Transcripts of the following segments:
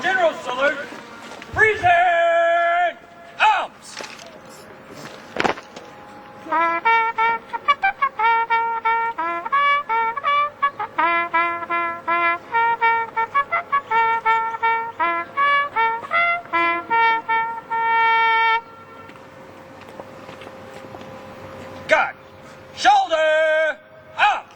General salute! Freezing! Arms! Gun! Shoulder! Arms!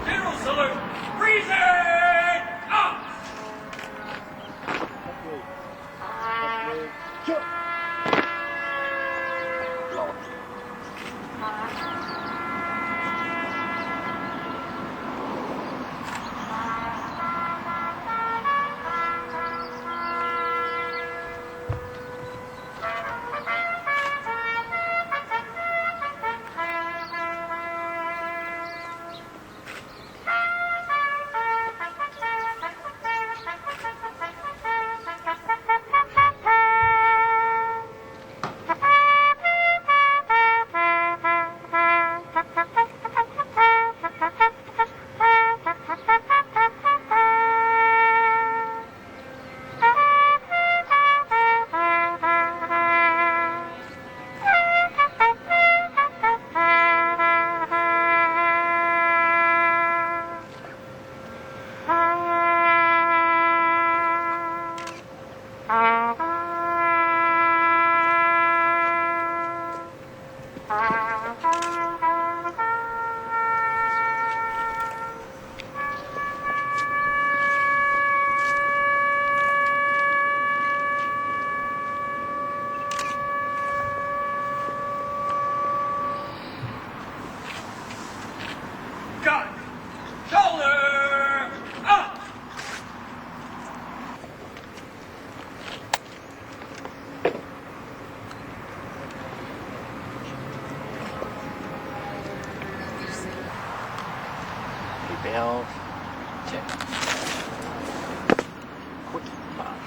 General salute! Freezing! Arms! Gun! Shoulder! Up! Valve check. Quick mark.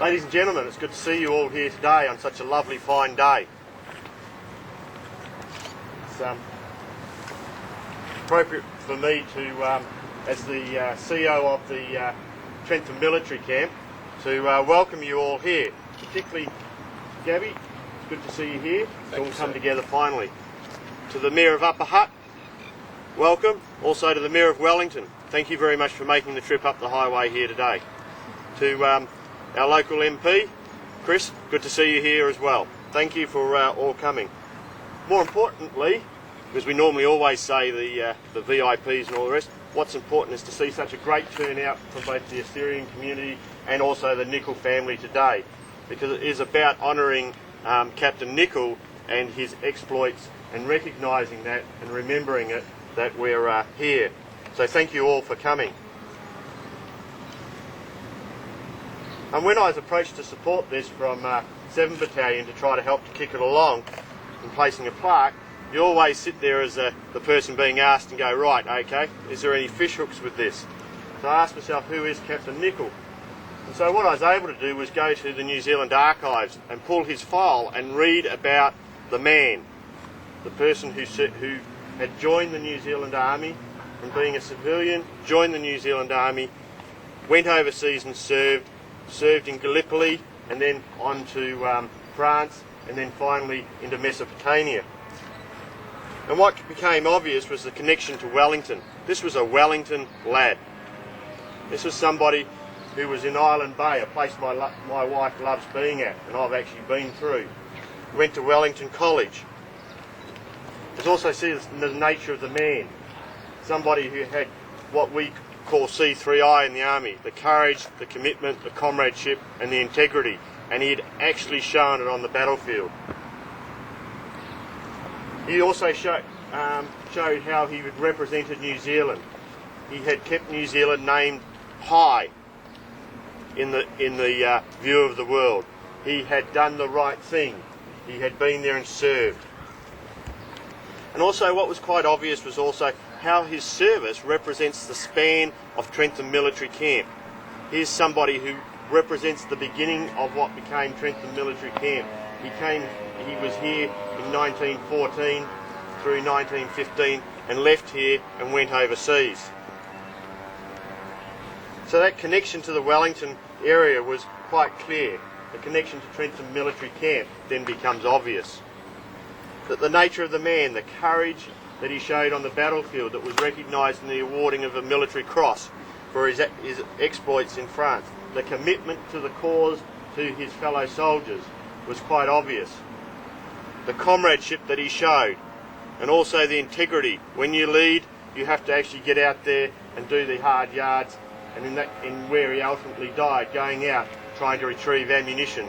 Ladies and gentlemen, it's good to see you all here today on such a lovely fine day. It's appropriate for me to, as the CEO of the Trentham Military Camp, to welcome you all here, particularly Gabby. It's good to see you here. It's all come together finally. To the Mayor of Upper Hutt, welcome. Also to the Mayor of Wellington, thank you very much for making the trip up the highway here today. To our local MP, Chris, good to see you here as well. Thank you for all coming. More importantly, because we normally always say the VIPs and all the rest, what's important is to see such a great turnout from both the Assyrian community and also the Nicol family today, because it is about honouring Captain Nicol and his exploits and recognising that and remembering it, that we're here. So thank you all for coming. And when I was approached to support this from 7th Battalion to try to help to kick it along in placing a plaque, you always sit there as the person being asked and go, right, okay, is there any fishhooks with this? So I asked myself, who is Captain Nicol? And so what I was able to do was go to the New Zealand archives and pull his file and read about the man, the person who had joined the New Zealand Army from being a civilian, joined the New Zealand Army, went overseas and served in Gallipoli, and then on to France, and then finally into Mesopotamia. And what became obvious was the connection to Wellington. This was a Wellington lad. This was somebody who was in Island Bay, a place my wife loves being at, and I've actually been through. Went to Wellington College. There's also the nature of the man. Somebody who had what we call C3I in the Army, the courage, the commitment, the comradeship and the integrity, and he had actually shown it on the battlefield. He also showed how he had represented New Zealand. He had kept New Zealand named high in the view of the world. He had done the right thing. He had been there and served. And also what was quite obvious was also how his service represents the span of Trentham Military Camp. Here's somebody who represents the beginning of what became Trentham Military Camp. He was here in 1914 through 1915 and left here and went overseas. So that connection to the Wellington area was quite clear. The connection to Trentham Military Camp then becomes obvious. That the nature of the man, the courage that he showed on the battlefield, that was recognised in the awarding of a military cross for his exploits in France, the commitment to the cause to his fellow soldiers was quite obvious. The comradeship that he showed, and also the integrity. When you lead, you have to actually get out there and do the hard yards, and in where he ultimately died, going out trying to retrieve ammunition